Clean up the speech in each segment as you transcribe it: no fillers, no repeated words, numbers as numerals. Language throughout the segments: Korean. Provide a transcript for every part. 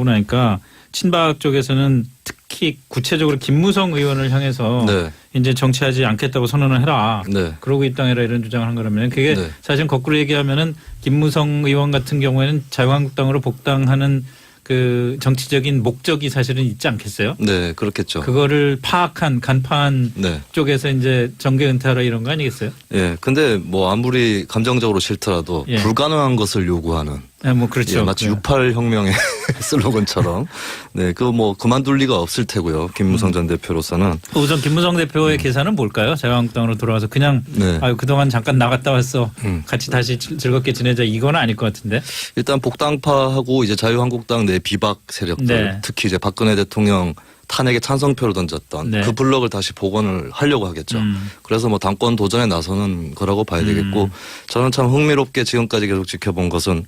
나니까 친박 쪽에서는 특히 구체적으로 김무성 의원을 향해서 네. 이제 정치하지 않겠다고 선언을 해라. 네. 그러고 입당해라 이런 주장을 한 거라면 그게 네. 사실 거꾸로 얘기하면은 김무성 의원 같은 경우에는 자유한국당으로 복당하는 그 정치적인 목적이 사실은 있지 않겠어요? 네, 그렇겠죠. 그거를 파악한 간파한 네. 쪽에서 이제 정계 은퇴하라 이런 거 아니겠어요? 예. 근데 뭐 아무리 감정적으로 싫더라도 예. 불가능한 것을 요구하는. 네, 뭐 그렇죠. 예, 마치 68 혁명의 슬로건처럼. 네, 그거 뭐 그만둘 리가 없을 테고요. 김무성 전 대표로서는. 우선 김무성 대표의 계산은 뭘까요? 자유한국당으로 돌아와서 그냥 네. 아유 그동안 잠깐 나갔다 왔어. 같이 다시 즐겁게 지내자 이건 아닐 것 같은데. 일단 복당파하고 이제 자유한국당 내 비박 세력들, 네. 특히 이제 박근혜 대통령 탄핵에 찬성표를 던졌던 네. 그 블록을 다시 복원을 하려고 하겠죠. 그래서 뭐 당권 도전에 나서는 거라고 봐야 되겠고, 저는 참 흥미롭게 지금까지 계속 지켜본 것은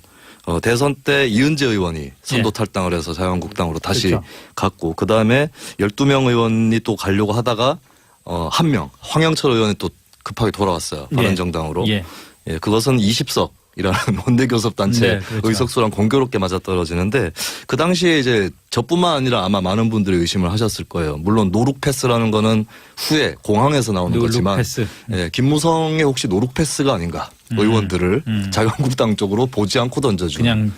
대선 때 이은재 의원이 선도 탈당을 해서 자유한국당으로 다시 그렇죠. 갔고, 그 다음에 12명 의원이 또 가려고 하다가 한 명 황영철 의원이 또 급하게 돌아왔어요. 바른정당으로. 예. 예, 그것은 20석이라는 원내교섭단체 네, 그렇죠. 의석수랑 공교롭게 맞아떨어지는데, 그 당시에 이제 저뿐만 아니라 아마 많은 분들이 의심을 하셨을 거예요. 물론 노룩 패스라는 거는 후에 공항에서 나오는 노룩 거지만 패스. 예, 김무성의 혹시 노룩 패스가 아닌가, 의원들을 자유한국당 쪽으로 보지 않고 던져주는. 그냥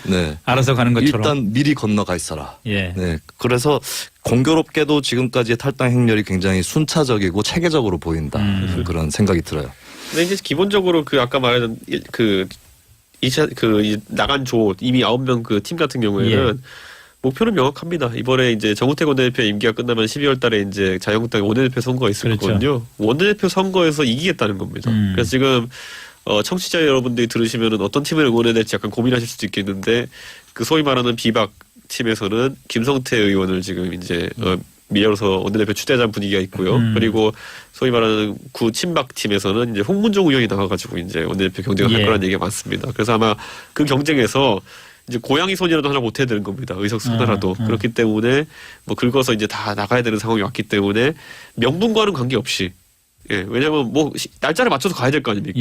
네. 알아서 가는 것처럼. 일단 미리 건너가 있어라. 예. 네. 그래서 공교롭게도 지금까지의 탈당 행렬이 굉장히 순차적이고 체계적으로 보인다. 그런 생각이 들어요. 근데 이제 기본적으로 그 아까 말했던 그 2차 그 나간 조 이미 9명 그 팀 같은 경우에는 목표는 명확합니다. 이번에 이제 정우택 원내대표 임기가 끝나면 12월 달에 이제 자유한국당 원내대표 선거가 있을 그렇죠. 거거든요. 원내대표 선거에서 이기겠다는 겁니다. 그래서 지금 청취자 여러분들이 들으시면은 어떤 팀을 응원해야 될지 약간 고민하실 수도 있겠는데, 그 소위 말하는 비박 팀에서는 김성태 의원을 지금 이제 밀어서 원내대표 추대하자는 분위기가 있고요. 그리고 소위 말하는 구 친박 팀에서는 이제 홍문종 의원이 나와가지고 이제 원내대표 경쟁을 할 거라는 얘기가 많습니다. 그래서 아마 그 경쟁에서 이제 고양이 손이라도 하나 못해야 되는 겁니다. 의석수 하나라도. 그렇기 때문에 뭐 긁어서 이제 다 나가야 되는 상황이 왔기 때문에 명분과는 관계없이, 예, 왜냐면 뭐 날짜를 맞춰서 가야 될 거 아닙니까?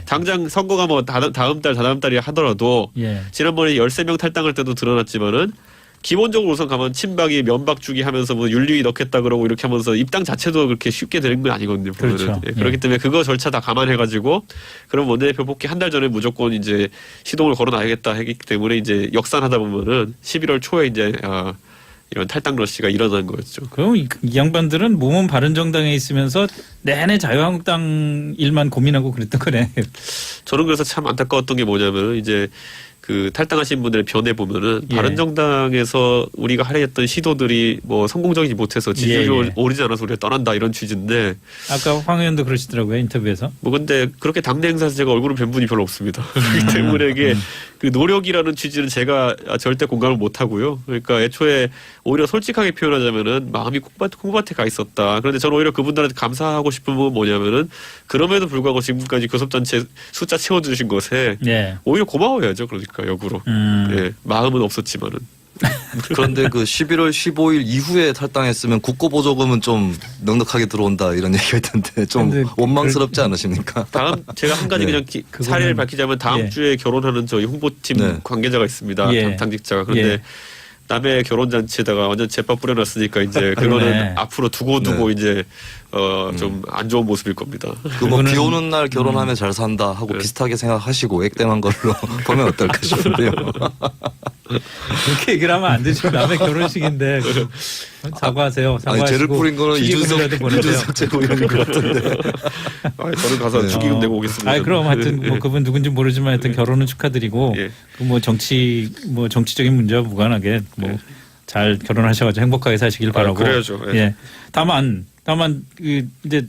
당장 선거가 뭐 다음 달, 다다음 달이 하더라도 지난번에 13명 탈당할 때도 드러났지만은 기본적으로 우선 가면 친박이 면박주기 하면서 뭐 윤리위 넣겠다 그러고 이렇게 하면서 입당 자체도 그렇게 쉽게 되는 건 아니거든요. 그렇죠. 예, 그렇기 때문에 그거 절차 다 감안해가지고 그럼 원내대표 뽑기 한 달 전에 무조건 이제 시동을 걸어놔야겠다 하기 때문에 이제 역산하다 보면은 11월 초에 이제 이런 탈당 러시가 일어난 거였죠. 그럼 이 양반들은 몸은 바른정당에 있으면서 내내 자유한국당 일만 고민하고 그랬던 거네. 저는 그래서 참 안타까웠던 게 뭐냐면 이제 그 탈당하신 분들의 변해 보면은 바른정당에서 우리가 하려 했던 시도들이 뭐 성공적이지 못해서 지지율이 오르지 않아서 우리가 떠난다 이런 취지인데, 아까 황 의원도 그러시더라고요, 인터뷰에서. 뭐 근데 그렇게 당내 행사에서 제가 얼굴을 뵌 분이 별로 없습니다. 그렇기 때문에 이게 그 노력이라는 취지는 제가 절대 공감을 못 하고요. 그러니까 애초에 오히려 솔직하게 표현하자면은 마음이 콩밭에 가 있었다. 그런데 저는 오히려 그분들한테 감사하고 싶은 부분은 뭐냐면은 그럼에도 불구하고 지금까지 교섭단체 숫자 채워주신 것에 오히려 고마워야죠. 그러니까 역으로. 예, 마음은 없었지만은. 그런데 그 11월 15일 이후에 탈당했으면 국고보조금은 좀 넉넉하게 들어온다 이런 얘기가 있던데 좀 원망스럽지 않으십니까? 다음 제가 한 가지 그냥 사례를 밝히자면 다음 주에 결혼하는 저희 홍보팀 관계자가 있습니다. 당직자가. 그런데 남의 결혼잔치에다가 완전 제밥 뿌려놨으니까 이제 그거는 앞으로 두고 이제 좀 안 좋은 모습일 겁니다. 그 뭐 비 오는 날 결혼하면 잘 산다 하고 비슷하게 생각하시고 액땜한 걸로 보면 어떨까 싶은데요. 그렇게 얘기를 하면 안 되죠. 남의 결혼식인데 사과하세요. 아니, 죄를 뿌린 거는 이준석 최고위원인 것 같은데. 저는 가서 축의금 내고 오겠습니다. 그럼 하여튼 뭐 그분 누군지 모르지만 하여튼 결혼은 축하드리고 그 뭐 정치적인 문제와 무관하게 뭐 잘 결혼하셔가지고 행복하게 사시길 바라고. 그래야죠. 예. 다만 그 이제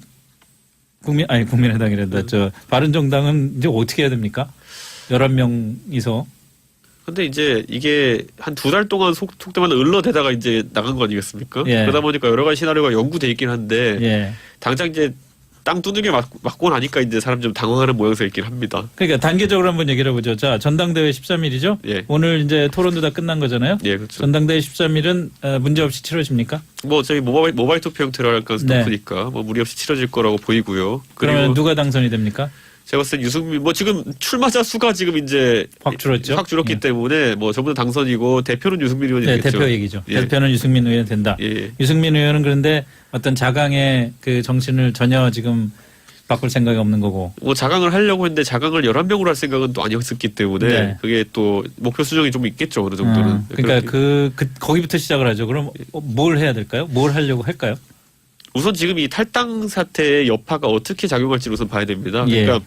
국민의당이란다. 저 바른정당은 이제 어떻게 해야 됩니까? 11명이서. 근데 이제 이게 한 2달 동안 속되만 을러대다가 이제 나간 거 아니겠습니까? 그러다 보니까 여러 가지 시나리오가 연구돼 있긴 한데 당장 이제 땅 두들겨 맞고 나니까 이제 사람 좀 당황하는 모양새 있긴 합니다. 그러니까 단계적으로 한번 얘기를 해보죠. 자, 전당대회 13일이죠? 오늘 이제 토론도 다 끝난 거잖아요? 그렇죠. 전당대회 13일은 문제 없이 치러집니까? 뭐 저희 모바일 투표 형태로 할 가능성이 높으니까 뭐 무리 없이 치러질 거라고 보이고요. 그러면 누가 당선이 됩니까? 제가 봤을 때 유승민 뭐 지금 출마자 수가 지금 이제 확 줄었죠. 확 줄었기 예. 때문에 뭐 전부 다 당선이고 대표는 유승민 네, 의원이겠죠. 대표 얘기죠. 예. 대표는 유승민 의원 된다. 예. 유승민 의원은 그런데 어떤 자강의 그 정신을 전혀 지금 바꿀 생각이 없는 거고. 뭐 자강을 하려고 했는데 자강을 11명으로 할 생각은 또 아니었기 때문에 네. 그게 또 목표 수정이 좀 있겠죠. 어느 정도는. 그러니까 거기부터 시작을 하죠. 그럼 뭘 해야 될까요? 뭘 하려고 할까요? 우선 지금 이 탈당 사태의 여파가 어떻게 작용할지를 우선 봐야 됩니다. 예. 그러니까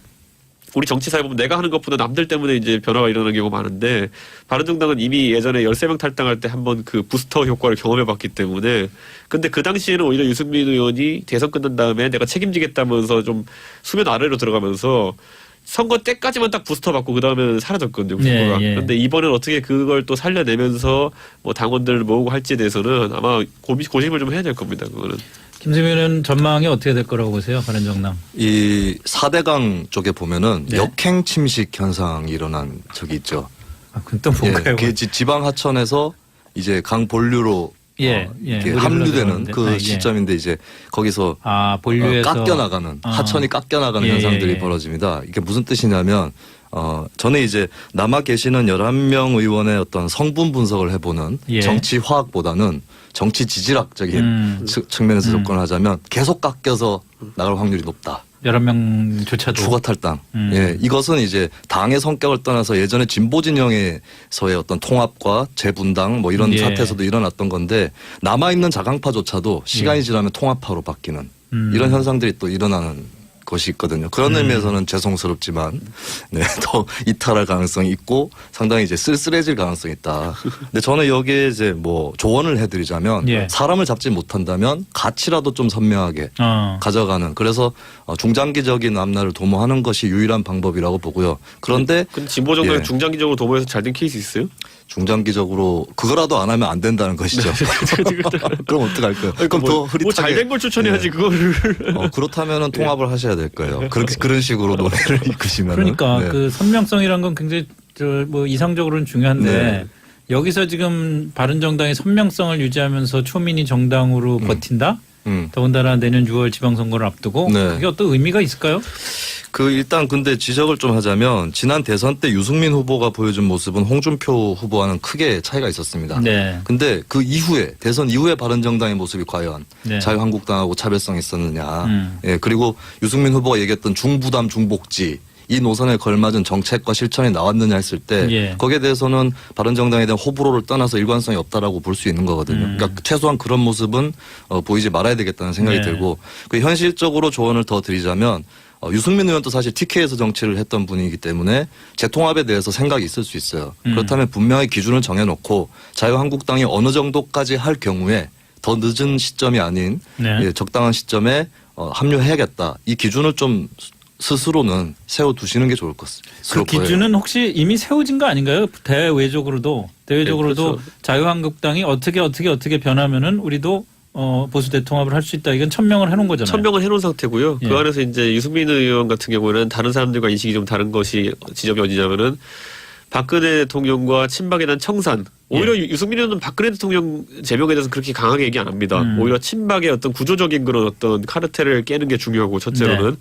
우리 정치사에 보면 내가 하는 것보다 남들 때문에 이제 변화가 일어나는 경우가 많은데 바른정당은 이미 예전에 13명 탈당할 때 한번 그 부스터 효과를 경험해 봤기 때문에 근데 그 당시에는 오히려 유승민 의원이 대선 끝난 다음에 내가 책임지겠다면서 좀 수면 아래로 들어가면서 선거 때까지만 딱 부스터 받고 그 다음에는 사라졌거든요. 후보가. 예. 그런데 이번에는 어떻게 그걸 또 살려내면서 뭐 당원들을 모으고 할지에 대해서는 아마 고심을 좀 해야 될 겁니다. 그거는. 김세민은 전망이 어떻게 될 거라고 보세요? 바른정당. 이 4대강 쪽에 보면은 네. 역행 침식 현상이 일어난 적이 있죠. 아, 그건 또 뭔가요? 그게 지방 하천에서 이제 강 본류로 이렇게 물이 합류되는 흘러들어오는데. 그 예. 시점인데 이제 거기서 본류에서 깎여나가는 하천이 깎여나가는 예, 현상들이 예. 벌어집니다. 이게 무슨 뜻이냐면 저는 이제 남아 계시는 11명 의원의 어떤 성분 분석을 해보는 예. 정치 화학보다는 정치 지질학적인 측면에서 접근을 하자면 계속 깎여서 나갈 확률이 높다. 11명조차도 추가 탈당. 예, 이것은 이제 당의 성격을 떠나서 예전에 진보 진영에서의 어떤 통합과 재분당 뭐 이런 예. 사태에서도 일어났던 건데 남아 있는 자강파조차도 시간이 지나면 통합파로 바뀌는 이런 현상들이 또 일어나는 것이 있거든요. 그런 의미에서는 죄송스럽지만 더 이탈할 가능성이 있고 상당히 이제 쓸쓸해질 가능성이 있다. 근데 저는 여기에 이제 뭐 조언을 해드리자면 예. 사람을 잡지 못한다면 가치라도 좀 선명하게 가져가는 그래서 중장기적인 앞날을 도모하는 것이 유일한 방법이라고 보고요. 그런데 근데 진보 정당이 예. 중장기적으로 도모해서 잘 된 케이스 있어요? 중장기적으로 그거라도 안 하면 안 된다는 것이죠. 그럼 어떡할까요? 그럼 더 흐릿하게. 잘 된 걸 추천해야지 그거를. 그렇다면은 통합을 하셔야 될 거예요. 그렇게 그런 식으로 논의를 이끄시면. 그러니까 그 선명성이란 건 굉장히 뭐 이상적으로는 중요한데 네. 여기서 지금 바른정당의 선명성을 유지하면서 초민이 정당으로 버틴다? 더군다나 내년 6월 지방선거를 앞두고 네. 그게 어떤 의미가 있을까요? 일단 근데 지적을 좀 하자면 지난 대선 때 유승민 후보가 보여준 모습은 홍준표 후보와는 크게 차이가 있었습니다. 네. 근데 그 이후에 대선 이후에 바른정당의 모습이 과연 네. 자유한국당하고 차별성이 있었느냐. 예, 그리고 유승민 후보가 얘기했던 중부담 중복지 이 노선에 걸맞은 정책과 실천이 나왔느냐 했을 때 예. 거기에 대해서는 바른정당에 대한 호불호를 떠나서 일관성이 없다라고 볼 수 있는 거거든요. 그러니까 최소한 그런 모습은 보이지 말아야 되겠다는 생각이 네. 들고 그 현실적으로 조언을 더 드리자면 유승민 의원도 사실 TK에서 정치를 했던 분이기 때문에 재통합에 대해서 생각이 있을 수 있어요. 그렇다면 분명히 기준을 정해놓고 자유한국당이 어느 정도까지 할 경우에 더 늦은 시점이 아닌 네. 적당한 시점에 합류해야겠다. 이 기준을 좀 스스로는 세워두시는 게 좋을 것 같습니다. 그 기준은 혹시 이미 세워진 거 아닌가요? 대외적으로도 네, 그렇죠. 자유한국당이 어떻게 변하면은 우리도 보수 대통합을 할 수 있다. 이건 천명을 해놓은 거잖아요. 1000명을 해놓은 상태고요. 예. 그 안에서 이제 유승민 의원 같은 경우는 다른 사람들과 인식이 좀 다른 것이 지점이 어디냐면은 박근혜 대통령과 친박에 대한 청산. 오히려 유승민 의원은 박근혜 대통령 제명에 대해서 그렇게 강하게 얘기 안 합니다. 오히려 친박의 어떤 구조적인 그런 어떤 카르텔을 깨는 게 중요하고 첫째로는. 네.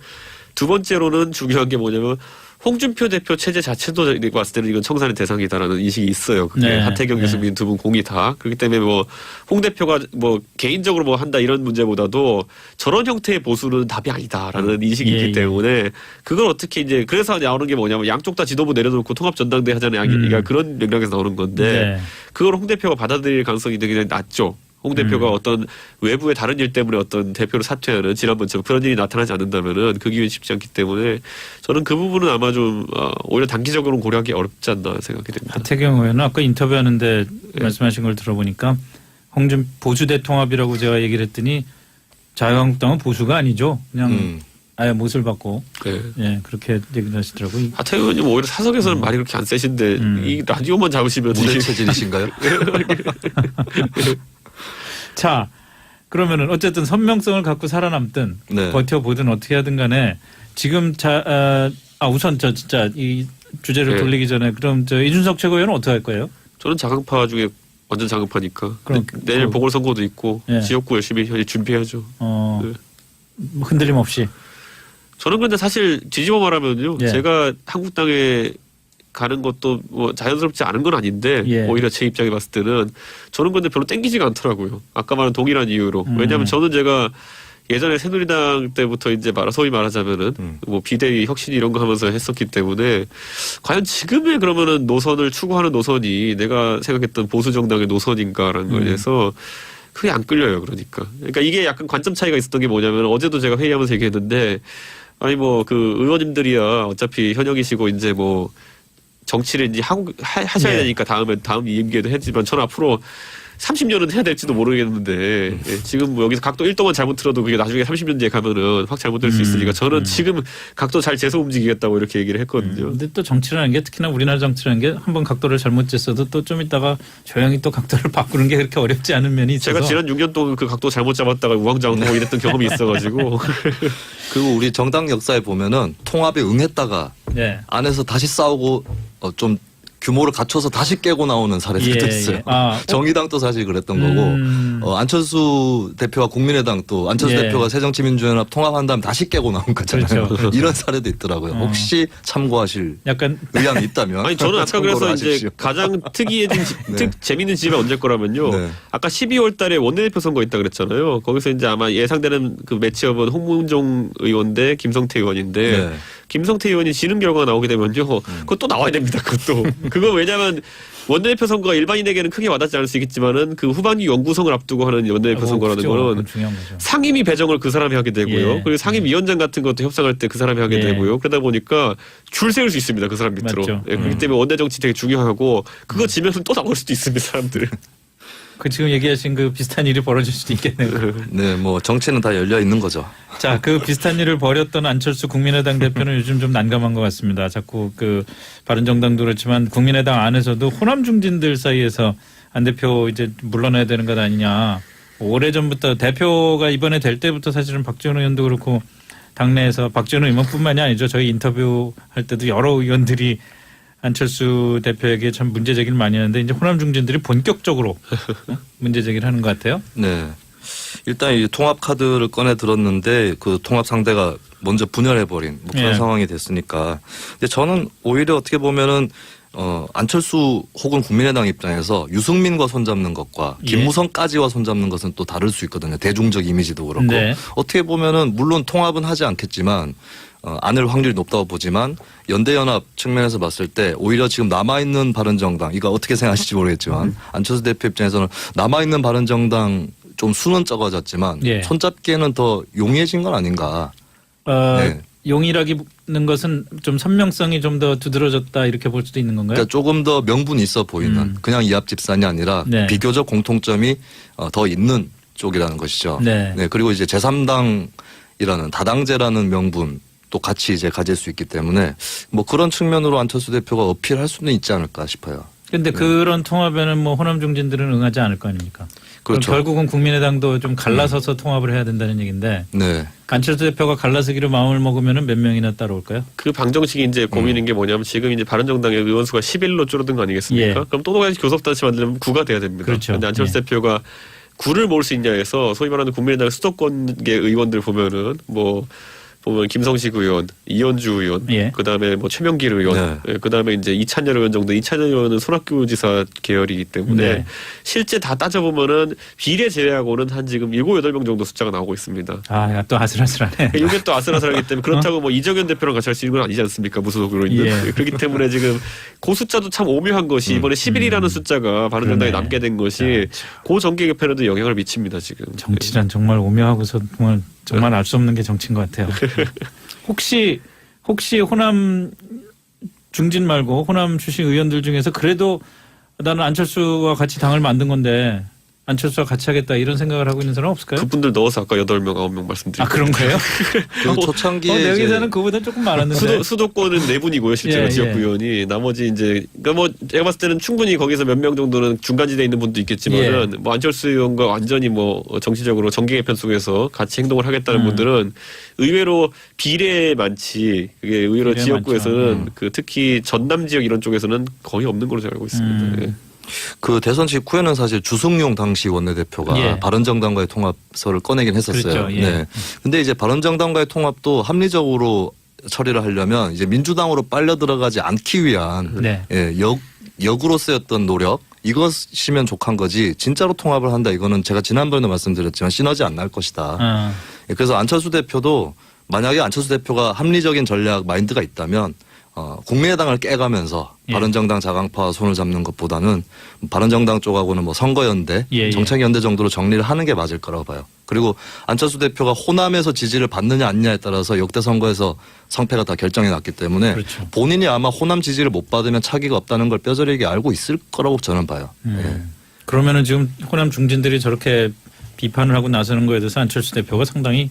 두 번째로는 중요한 게 뭐냐면 홍준표 대표 체제 자체도 봤을 때는 이건 청산의 대상이다라는 인식이 있어요. 그게 네. 하태경, 네. 유승민 두 분 공이 다. 그렇기 때문에 뭐 홍 대표가 뭐 개인적으로 뭐 한다 이런 문제보다도 저런 형태의 보수는 답이 아니다라는 인식이 예, 있기 예. 때문에 그걸 어떻게 이제 그래서 나오는 게 뭐냐면 양쪽 다 지도부 내려놓고 통합 전당대 하자는 얘기가 그런 맥락에서 나오는 건데 네. 그걸 홍 대표가 받아들일 가능성이 되게 낮죠. 홍 대표가 어떤 외부의 다른 일 때문에 어떤 대표로 사퇴하는 지난번처럼 그런 일이 나타나지 않는다면은 그 기회는 쉽지 않기 때문에 저는 그 부분은 아마 좀 오히려 단기적으로는 고려하기 어렵지 않나 생각이 됩니다. 하태경 의원은 아까 인터뷰하는데 말씀하신 걸 들어보니까 보수 대통합이라고 제가 얘기를 했더니 자유한국당은 보수가 아니죠. 그냥 아예 못을 받고 네. 예 그렇게 얘기를 하시더라고요. 하태경 의원님 오히려 사석에서는 말이 그렇게 안 세신데 이 라디오만 잡으시면 무대 체질이신가요? 자, 그러면은 어쨌든 선명성을 갖고 살아남든 네. 버텨보든 어떻게 하든 간에 지금 우선 진짜 이 주제를 네. 돌리기 전에 그럼 이준석 최고위원은 어떻게 할 거예요? 저는 자강파 중에 완전 자강파니까. 그럼 내일 보궐선거도 있고 예. 지역구 열심히 현재 준비해야죠. 뭐 흔들림 없이. 저는 근데 사실 뒤집어 말하면요. 예. 제가 한국당에 가는 것도 뭐 자연스럽지 않은 건 아닌데 예. 오히려 제 입장에 봤을 때는 저는 근데 별로 땡기지가 않더라고요. 아까 말한 동일한 이유로. 왜냐하면 저는 제가 예전에 새누리당 때부터 이제 소위 말하자면은 뭐 비대위 혁신 이런 거 하면서 했었기 때문에 과연 지금의 그러면은 노선을 추구하는 노선이 내가 생각했던 보수 정당의 노선인가라는 거에 대해서 그게 안 끌려요. 그러니까 이게 약간 관점 차이가 있었던 게 뭐냐면 어제도 제가 회의하면서 얘기했는데 아니 뭐 그 의원님들이야 어차피 현역이시고 이제 뭐 정치를 이제 하셔야 예. 되니까 다음 임기에도 했지만 저는 앞으로 30년은 해야 될지도 모르겠는데 예, 지금 뭐 여기서 각도 1도만 잘못 틀어도 그게 나중에 30년 뒤에 가면은 확 잘못될 수 있으니까 저는 지금 각도 잘 재서 움직이겠다고 이렇게 얘기를 했거든요. 근데 또 정치라는 게 특히나 우리나라 정치라는 게 한번 각도를 잘못 쟀어도 또 좀 있다가 조용히 또 각도를 바꾸는 게 그렇게 어렵지 않은 면이 있어서 제가 지난 6년 동안 그 각도 잘못 잡았다가 우왕좌왕하고 이랬던 경험이 있어가지고 그리고 우리 정당 역사에 보면은 통합에 응했다가 네. 안에서 다시 싸우고 좀 규모를 갖춰서 다시 깨고 나오는 사례들도 예, 있어요. 예. 아, 정의당도 사실 그랬던 거고 안철수 대표와 국민의당 또 안철수 예. 대표가 새정치민주연합 통합한 다음에 다시 깨고 나온 거잖아요. 그렇죠. 이런 사례도 있더라고요. 혹시 참고하실 약간 의향이 있다면 아니 저는 아까 참고로 그래서 이제 하십시오. 가장 특이해진 네. 재밌는 지점이 언제 거라면요. 네. 아까 12월 달에 원내대표 선거 있다 그랬잖아요. 거기서 이제 아마 예상되는 그 매치업은 홍문종 의원 대 김성태 의원인데 네. 김성태 의원이 지는 결과가 나오게 되면요. 그거 또 나와야 됩니다. 그것도. 그거 왜냐면 원내대표 선거가 일반인에게는 크게 와닿지 않을 수 있겠지만은 그 후반기 연구성을 앞두고 하는 원내대표 선거라는 그죠. 거는 그건 중요한 거죠. 상임위 배정을 그 사람이 하게 되고요. 예. 그리고 상임위원장 같은 것도 협상할 때 그 사람이 하게 예. 되고요. 그러다 보니까 줄 세울 수 있습니다. 그 사람 밑으로. 맞죠. 예, 그렇기 때문에 원내 정치 되게 중요하고 그거 지면 또 나올 수도 있습니다. 사람들. 그 지금 얘기하신 그 비슷한 일이 벌어질 수도 있겠네요. 네, 뭐 정치는 다 열려 있는 거죠. 자, 그 비슷한 일을 벌였던 안철수 국민의당 대표는 요즘 좀 난감한 것 같습니다. 자꾸 그 바른정당도 그렇지만 국민의당 안에서도 호남 중진들 사이에서 안 대표 이제 물러나야 되는 것 아니냐. 오래전부터 대표가 이번에 될 때부터 사실은 박지원 의원도 그렇고 당내에서 박지원 의원뿐만이 아니죠. 저희 인터뷰할 때도 여러 의원들이 안철수 대표에게 참 문제 제기를 많이 하는데 이제 호남 중진들이 본격적으로 문제 제기를 하는 것 같아요. 네. 일단 이 통합 카드를 꺼내 들었는데 그 통합 상대가 먼저 분열해버린 뭐 그런 예. 상황이 됐으니까. 근데 저는 오히려 어떻게 보면은 안철수 혹은 국민의당 입장에서 유승민과 손잡는 것과 예. 김무성까지와 손잡는 것은 또 다를 수 있거든요. 대중적 이미지도 그렇고. 네. 어떻게 보면은 물론 통합은 하지 않겠지만 안을 확률이 높다고 보지만 연대연합 측면에서 봤을 때 오히려 지금 남아있는 바른정당 이거 어떻게 생각하실지 모르겠지만 안철수 대표 입장에서는 남아있는 바른정당 좀 수는 적어졌지만 예. 손잡기에는 더 용이해진 건 아닌가. 네. 용이라기는 것은 좀 선명성이 좀 더 두드러졌다 이렇게 볼 수도 있는 건가요? 그러니까 조금 더 명분이 있어 보이는 그냥 이합 집산이 아니라 네. 비교적 공통점이 더 있는 쪽이라는 것이죠. 네. 그리고 이제 제3당이라는 다당제라는 명분 또 같이 이제 가질 수 있기 때문에 뭐 그런 측면으로 안철수 대표가 어필할 수는 있지 않을까 싶어요. 근데 그런 통합에는 뭐 호남 중진들은 응하지 않을 거 아닙니까? 그럼 그렇죠. 결국은 국민의당도 좀 갈라서서 통합을 해야 된다는 얘기인데 네. 안철수 대표가 갈라서기로 마음을 먹으면 몇 명이나 따라올까요? 그 방정식이 이제 고민인 게 뭐냐면 지금 이제 바른정당의 의원 수가 11로 줄어든 거 아니겠습니까? 예. 그럼 또다시 교섭단체 만들면 9가 돼야 됩니다. 그렇죠. 근데 안철수 예. 대표가 9를 모을 수 있냐 해서 소위 말하는 국민의당 수도권계 의원들 보면은 뭐 보면 김성식 의원, 이현주 의원, 예. 그다음에 뭐 최명길 의원, 네. 그다음에 이제 이찬열 의원 정도. 이찬열 의원은 손학규 지사 계열이기 때문에 네. 실제 다 따져보면은 비례 제외하고는 한 지금 7, 8명 정도 숫자가 나오고 있습니다. 아, 또 아슬아슬하네. 이게 또 아슬아슬하기 때문에 그렇다고 뭐 이정현 대표랑 같이 할 수 있는 건 아니지 않습니까? 무소속으로 있는. 예. 그렇기 때문에 지금 그 숫자도 참 오묘한 것이 이번에 11이라는 숫자가 바른정당에 그러네. 남게 된 것이 그 정계 개편에도 영향을 미칩니다. 지금. 정치란 정말 오묘하고서 정말 알 수 없는 게 정치인 것 같아요. 혹시 호남 중진 말고 호남 출신 의원들 중에서 그래도 나는 안철수와 같이 당을 만든 건데 안철수와 같이 하겠다 이런 생각을 하고 있는 사람 없을까요? 그분들 넣어서 아까 8명, 9명 말씀드렸죠. 아 그런 거예요? 그 초창기에 내 이제 기사는 그보다 조금 많았는데. 수도권은 4분이고요, 실제로 예, 지역구 예. 의원이. 나머지 이제, 그러니까 뭐, 제가 봤을 때는 충분히 거기서 몇 명 정도는 중간지대에 있는 분도 있겠지만은, 예. 뭐, 안철수 의원과 완전히 뭐, 정치적으로 정계 개편 속에서 같이 행동을 하겠다는 분들은 의외로 비례 많지, 그게 의외로 비례 지역구에서는 많죠. 그 특히 전남 지역 이런 쪽에서는 거의 없는 걸로 제가 알고 있습니다. 예. 그 대선 직후에는 사실 주승용 당시 원내대표가 예. 바른정당과의 통합서를 꺼내긴 했었어요. 그렇죠. 예. 네. 근데 이제 바른정당과의 통합도 합리적으로 처리를 하려면 이제 민주당으로 빨려 들어가지 않기 위한 네. 예, 역으로 쓰였던 노력 이것이면 족한 거지 진짜로 통합을 한다 이거는 제가 지난번에도 말씀드렸지만 시너지 안 날 것이다. 예, 그래서 안철수 대표도 만약에 안철수 대표가 합리적인 전략 마인드가 있다면 국민의당을 깨가면서 예. 바른정당 자강파와 손을 잡는 것보다는 바른정당 쪽하고는 뭐 선거연대, 예, 예. 정책연대 정도로 정리를 하는 게 맞을 거라고 봐요. 그리고 안철수 대표가 호남에서 지지를 받느냐 아니냐에 따라서 역대 선거에서 성패가 다 결정이 났기 때문에 그렇죠. 본인이 아마 호남 지지를 못 받으면 차기가 없다는 걸 뼈저리게 알고 있을 거라고 저는 봐요. 예. 그러면은 지금 호남 중진들이 저렇게 비판을 하고 나서는 거에 대해서 안철수 대표가 상당히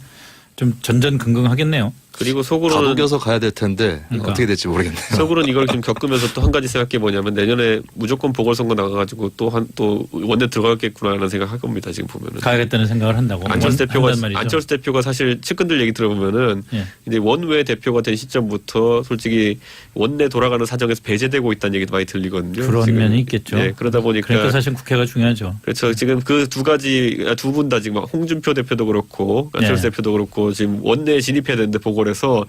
좀 전전긍긍하겠네요. 그리고 속으로는 다독여서 가야 될 텐데 그러니까. 어떻게 될지 모르겠네요. 속으로는 이걸 지금 겪으면서 또 한 가지 생각해 게 뭐냐면 내년에 무조건 보궐선거 나가가지고 또 원내 들어가겠구나라는 생각할 겁니다. 지금 보면은. 가야겠다는 생각을 한다고. 안철수 대표가 사실 측근들 얘기 들어보면은 예. 이제 원외 대표가 된 시점부터 솔직히 원내 돌아가는 사정에서 배제되고 있다는 얘기도 많이 들리거든요. 그런 지금. 면이 있겠죠. 예, 그러다 보니까 그러니까 사실 국회가 중요하죠. 그렇죠. 지금 그 두 분 다 지금 홍준표 대표도 그렇고 안철수 예. 대표도 그렇고 지금 원내에 진입해야 되는데 보궐에서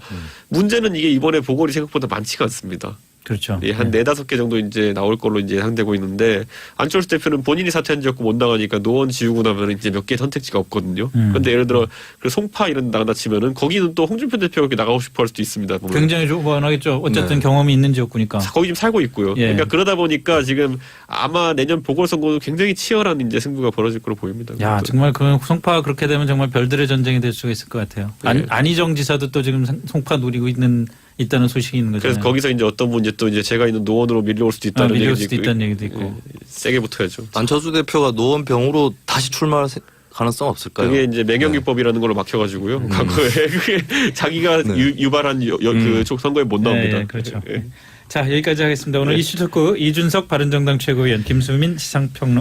문제는 이게 이번에 보궐이 생각보다 많지가 않습니다. 그렇죠. 예, 한 4-5개 정도 이제 나올 걸로 이제 예상되고 있는데 안철수 대표는 본인이 사퇴한 지 없고 못 나가니까 노원 지우고 나면 이제 몇 개 선택지가 없거든요. 그런데 예를 들어 그 송파 이런 데 나간다 치면은 거기는 또 홍준표 대표가 나가고 싶어 할 수도 있습니다. 보면. 굉장히 조번하겠죠. 어쨌든 네. 경험이 있는 지역구니까. 거기 지금 살고 있고요. 예. 그러니까 그러다 보니까 지금 아마 내년 보궐선거도 굉장히 치열한 이제 승부가 벌어질 걸로 보입니다. 야, 정말 그 송파 그렇게 되면 정말 별들의 전쟁이 될 수가 있을 것 같아요. 네. 안희정 지사도 또 지금 송파 노리고 있다는 소식이 있는 거잖아요. 그래서 거기서 이제 어떤 분 이제 또 이제 제가 있는 노원으로 밀려올 수도 있다는 밀려올 얘기도 수도 있고, 있다는 얘기도 있고. 예, 세게 붙어야죠. 안철수 대표가 노원병으로 다시 출마할 가능성 없을까요? 그게 이제 맹영유법이라는 걸로 막혀가지고요. 과거에 그게 자기가 네. 유발한 그 선거에 못 나옵니다. 네, 그렇죠. 예. 자, 여기까지 하겠습니다. 오늘 네. 이슈 토크 이준석 바른정당 최고위원 김수민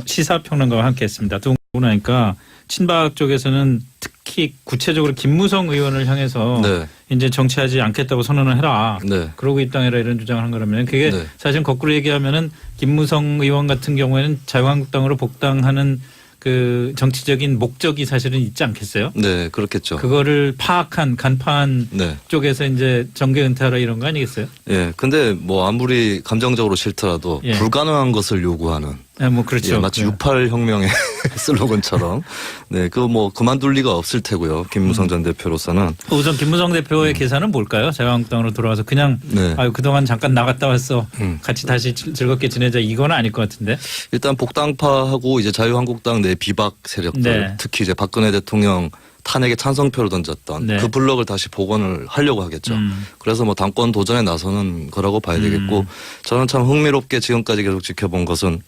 시사평론가와 함께했습니다. 두 분 하니까 친박 쪽에서는 특히 구체적으로 김무성 의원을 향해서 네. 이제 정치하지 않겠다고 선언을 해라. 네. 그러고 입당해라 이런 주장을 한 거라면 그게 네. 사실 거꾸로 얘기하면은 김무성 의원 같은 경우에는 자유한국당으로 복당하는 그 정치적인 목적이 사실은 있지 않겠어요? 네, 그렇겠죠. 그거를 간파한 네. 쪽에서 이제 정계 은퇴하라 이런 거 아니겠어요? 예. 근데 뭐 아무리 감정적으로 싫더라도 예. 불가능한 것을 요구하는 네, 뭐 그렇죠. 예, 마치 68 혁명의 슬로건처럼 네, 그거 뭐 그만둘 리가 없을 테고요. 김무성 전 대표로서는 우선 김무성 대표의 계산은 뭘까요? 자유한국당으로 돌아와서 그냥 네. 아유 그동안 잠깐 나갔다 왔어. 같이 다시 즐겁게 지내자 이건 아닐 것 같은데. 일단 복당파하고 이제 자유한국당 내 비박 세력들 네. 특히 이제 박근혜 대통령 탄핵에 찬성표를 던졌던 네. 그 블록을 다시 복원을 하려고 하겠죠. 그래서 뭐 당권 도전에 나서는 거라고 봐야 되겠고 저는 참 흥미롭게 지금까지 계속 지켜본 것은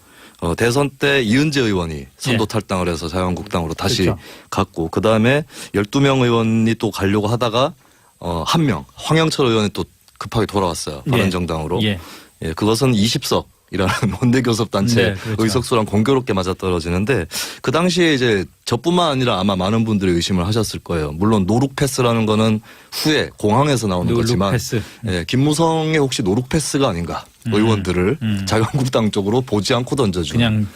대선 때 이은재 의원이 선도 예. 탈당을 해서 자유한국당으로 다시 그렇죠. 갔고 그다음에 12명 의원이 또 가려고 하다가 한 명 황영철 의원이 또 급하게 돌아왔어요. 예. 바른정당으로. 예. 예, 그것은 20석 이라는 원내교섭단체 네, 그렇죠. 의석수랑 공교롭게 맞아떨어지는데 그 당시에 이제 저뿐만 아니라 아마 많은 분들이 의심을 하셨을 거예요. 물론 노룩 패스라는 거는 후에 공항에서 나오는 노룩 거지만 패스. 예, 김무성의 혹시 노룩 패스가 아닌가 의원들을 자유한국당 쪽으로 보지 않고 던져주는 그냥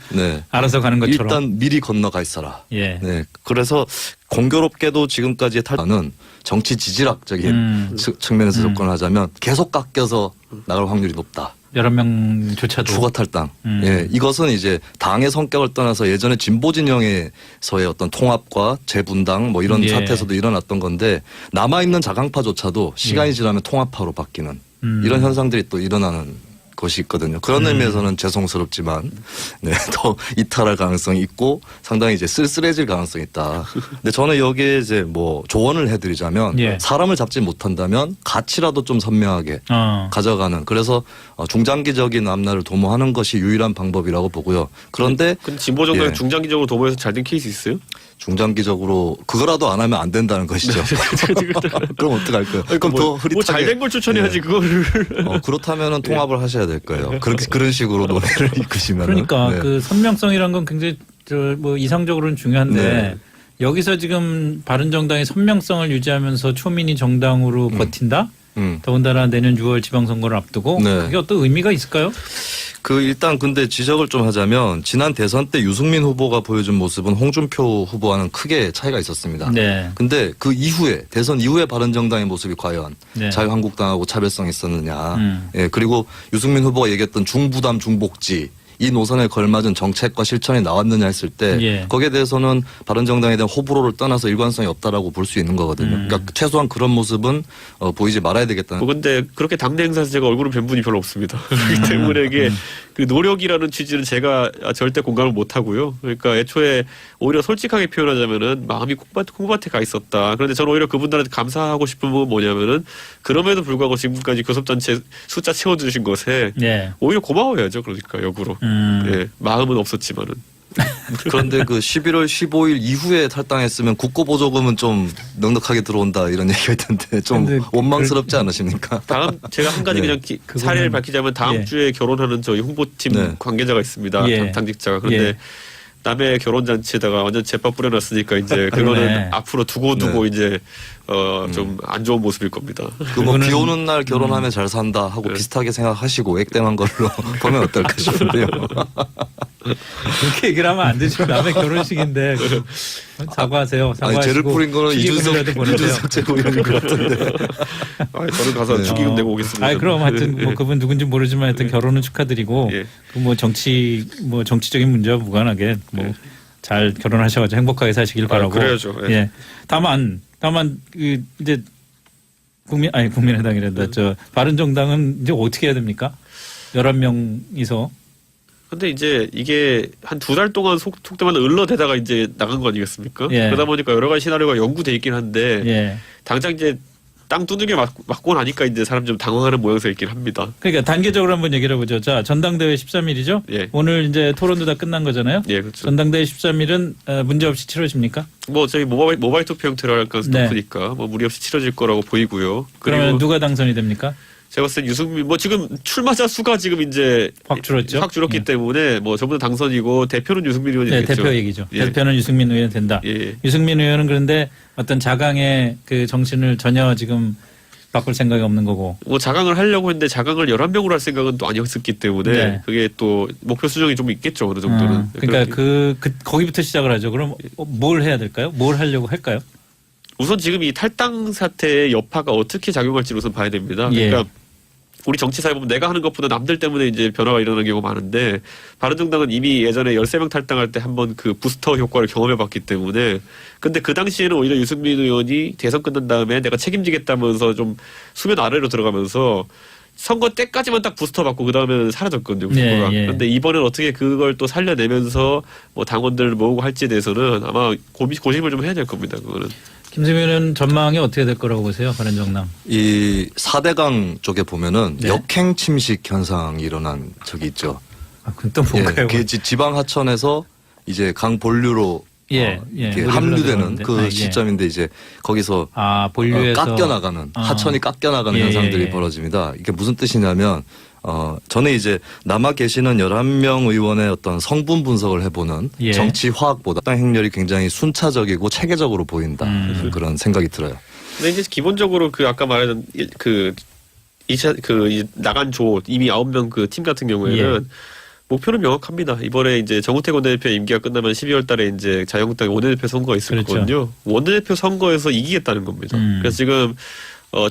네. 알아서 가는 것처럼. 일단 미리 건너가 있어라. 예. 네. 그래서 공교롭게도 지금까지의 탈당은 정치 지질학적인 측면에서 접근하자면 계속 깎여서 나갈 확률이 높다. 여러 명조차도. 추가 탈당. 예, 이것은 이제 당의 성격을 떠나서 예전에 진보 진영에서의 어떤 통합과 재분당 뭐 이런 예. 사태에서도 일어났던 건데 남아 있는 자강파조차도 시간이 지나면 통합파로 바뀌는 이런 현상들이 또 일어나는 것이 있거든요. 그런 의미에서는 죄송스럽지만 네, 더 이탈할 가능성이 있고 상당히 이제 쓸쓸해질 가능성이 있다. 근데 저는 여기에 이제 뭐 조언을 해드리자면 예. 사람을 잡지 못한다면 가치라도 좀 선명하게 가져가는 그래서 중장기적인 앞날을 도모하는 것이 유일한 방법이라고 보고요. 그런데 근데 진보 정당이 예. 중장기적으로 도모해서 잘 된 케이스 있어요? 중장기적으로 그거라도 안 하면 안 된다는 것이죠. 그럼 어떡할 거예요? 그럼 더 흐릿하게 뭐 잘 된 걸 추천해야지 예. 그거를. 그렇다면 통합을 하셔야 될 거예요. 그런 식으로 논의를 이끄시면 그러니까 그 선명성이란 건 굉장히 뭐 이상적으로는 중요한데 네. 여기서 지금 바른정당의 선명성을 유지하면서 초민이 정당으로 버틴다? 더군다나 내년 6월 지방선거를 앞두고 네. 그게 어떤 의미가 있을까요? 일단 근데 지적을 좀 하자면 지난 대선 때 유승민 후보가 보여준 모습은 홍준표 후보와는 크게 차이가 있었습니다. 네. 근데 그 이후에 대선 이후에 바른정당의 모습이 과연 네. 자유한국당하고 차별성이 있었느냐. 예, 그리고 유승민 후보가 얘기했던 중부담 중복지 이 노선에 걸맞은 정책과 실천이 나왔느냐 했을 때 예. 거기에 대해서는 바른정당에 대한 호불호를 떠나서 일관성이 없다라고 볼 수 있는 거거든요. 그러니까 최소한 그런 모습은 보이지 말아야 되겠다는. 근데 그렇게 당내 행사에서 제가 얼굴은 뵌 분이 별로 없습니다. 그렇기 때문에 이게 그 노력이라는 취지는 제가 절대 공감을 못 하고요. 그러니까 애초에 오히려 솔직하게 표현하자면은 마음이 콩밭에 가 있었다. 그런데 저는 오히려 그분들한테 감사하고 싶은 부분은 뭐냐면은 그럼에도 불구하고 지금까지 교섭단체 숫자 채워주신 것에 네. 오히려 고마워야죠. 그러니까 역으로. 예, 마음은 없었지만은. 그런데 그 11월 15일 이후에 탈당했으면 국고보조금은 좀 넉넉하게 들어온다 이런 얘기가 있던데 좀 근데 원망스럽지 않으십니까? 다음 제가 한 가지 네. 그냥 그거는- 사례를 밝히자면 다음 예. 주에 결혼하는 저희 홍보팀 네. 관계자가 있습니다. 예. 당직자가. 그런데 예. 남의 결혼잔치에다가 완전 제밥 뿌려놨으니까 이제 그거는 그러네. 앞으로 두고 네. 이제 좀 안 좋은 모습일 겁니다. 그 뭐 그거는- 비 오는 날 결혼하면 잘 산다 하고 네. 비슷하게 생각하시고 액땜한 걸로 보면 어떨까 싶은데요. 그렇게 얘기를 하면 안 되죠. 남의 결혼식인데 사과하세요. 아니 사과하시고 죄를 뿌린 거는 축의금이라도 보내세요. 이준석 최고위원인 것 같은데. 저는 가서 네. 축의금 내고 오겠습니다. 아니 그럼 하여튼 뭐 그분 누군지 모르지만 하여튼 결혼은 축하드리고 예. 그 뭐 정치적인 문제와 무관하게 뭐 잘 결혼하셔가지고 행복하게 사시길 바라고. 그래야죠. 예. 예. 다만 그 이제 국민의당이란다. 저 바른정당은 이제 어떻게 해야 됩니까? 11명이서 근데 이제 이게 한 2달 동안 속되만 을러대다가 이제 나간 거 아니겠습니까? 예. 그러다 보니까 여러 가지 시나리오가 연구돼 있긴 한데 예. 당장 이제 땅 두들겨 맞고 나니까 이제 사람 좀 당황하는 모양새 있긴 합니다. 그러니까 단계적으로 한번 얘기를 해보죠. 자, 전당대회 13일이죠? 예. 오늘 이제 토론도 다 끝난 거잖아요? 예, 그렇죠. 전당대회 13일은 문제 없이 치러집니까? 뭐 저희 모바일 투표 형태로 할 가능성이 네. 높으니까 뭐 무리 없이 치러질 거라고 보이고요. 그러면 그리고 누가 당선이 됩니까? 제가 봤을 때 유승민 뭐 지금 출마자 수가 지금 이제 확 줄었죠? 확 줄었기 예. 때문에 뭐 전부 다 당선이고 대표는 유승민 의원이 네, 되겠죠. 대표 얘기죠. 예. 대표는 유승민 의원 된다. 예. 유승민 의원은 그런데 어떤 자강의 그 정신을 전혀 지금 바꿀 생각이 없는 거고. 뭐 자강을 하려고 했는데 자강을 11명으로 할 생각은 또 아니었기 때문에 네. 그게 또 목표 수정이 좀 있겠죠 어느 정도는. 그러니까 그렇게. 거기부터 시작을 하죠. 그럼 뭘 해야 될까요? 뭘 하려고 할까요? 우선 지금 이 탈당 사태의 여파가 어떻게 작용할지 우선 봐야 됩니다. 예. 그러니까 우리 정치사에 보면 내가 하는 것보다 남들 때문에 이제 변화가 일어나는 경우가 많은데 바른정당은 이미 예전에 13명 탈당할 때 한번 그 부스터 효과를 경험해봤기 때문에 근데 그 당시에는 오히려 유승민 의원이 대선 끝난 다음에 내가 책임지겠다면서 좀 수면 아래로 들어가면서 선거 때까지만 딱 부스터 받고 그 다음에는 사라졌거든요. 네, 후보가. 예. 그런데 이번엔 어떻게 그걸 또 살려내면서 뭐 당원들을 모으고 할지에 대해서는 아마 고심을 좀 해야 될 겁니다. 그거는. 김세민 의원 전망이 어떻게 될 거라고 보세요? 바른정당. 이 4대강 쪽에 보면은 네. 역행 침식 현상이 일어난 적이 있죠. 아, 그건 또 뭔가요? 그 지방 하천에서 이제 강 본류로 예, 이렇게 물이 합류되는 흘러들어오는데. 그 아, 예. 시점인데 이제 거기서 본류에서 깎여나가는 아. 하천이 깎여나가는 예, 현상들이 예. 벌어집니다. 이게 무슨 뜻이냐면 전에 이제 남아 계시는 11명 의원의 어떤 성분 분석을 해보는 예. 정치 화학보다 땅 행렬이 굉장히 순차적이고 체계적으로 보인다. 그런 생각이 들어요. 근데 이제 기본적으로 그 아까 말했던 그 나간 조 이미 9명 그 팀 같은 경우에는 예. 목표는 명확합니다. 이번에 이제 정우택 원내대표 임기가 끝나면 12월 달에 이제 자유한국당 원내대표 선거가 있을 그렇죠. 거거든요. 원내대표 선거에서 이기겠다는 겁니다. 그래서 지금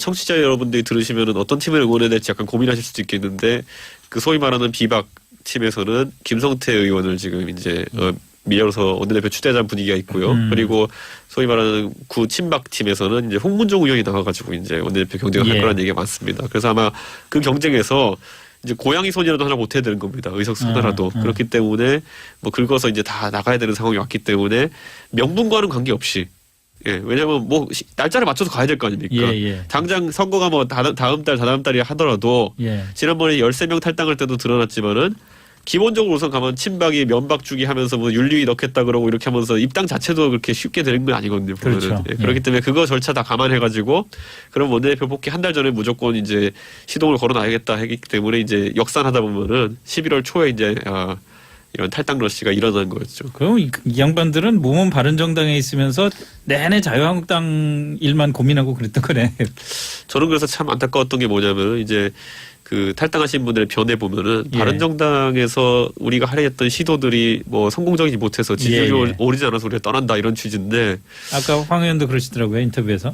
청취자 여러분들이 들으시면은 어떤 팀을 응원해야 될지 약간 고민하실 수도 있겠는데 그 소위 말하는 비박 팀에서는 김성태 의원을 지금 이제 밀어서 원내대표 추대하자는 분위기가 있고요. 그리고 소위 말하는 구 친박 팀에서는 이제 홍문종 의원이 나와가지고 이제 원내대표 경쟁을 예. 할 거라는 얘기가 많습니다. 그래서 아마 그 경쟁에서 이제 고양이 손이라도 하나 못해야 되는 겁니다. 의석수 하나라도. 그렇기 때문에 뭐 긁어서 이제 다 나가야 되는 상황이 왔기 때문에 명분과는 관계없이 예, 왜냐면 뭐 날짜를 맞춰서 가야 될 거 아닙니까? 예, 예. 당장 선거가 뭐 다음 달, 다다음 달이 하더라도 예. 지난번에 13명 탈당할 때도 드러났지만은 기본적으로 우선 가면 친박이 면박 주기 하면서 뭐 윤리위 넣겠다 그러고 이렇게 하면서 입당 자체도 그렇게 쉽게 되는 건 아니거든요. 보면은. 그렇죠. 예, 그렇기 때문에 그거 절차 다 감안해가지고 그럼 원내대표 복귀 한 달 전에 무조건 이제 시동을 걸어놔야겠다 하기 때문에 이제 역산하다 보면은 11월 초에 이제 이런 탈당 러시가 일어난 거였죠. 그럼 이 양반들은 몸은 바른정당에 있으면서 내내 자유한국당 일만 고민하고 그랬던 거네. 저는 그래서 참 안타까웠던 게 뭐냐면 이제 그 탈당하신 분들의 변해 보면은 예. 바른정당에서 우리가 하려 했던 시도들이 뭐 성공적이지 못해서 지지율이 예, 예. 오르지 않아서 우리가 떠난다 이런 취지인데 아까 황 의원도 그러시더라고요 인터뷰에서.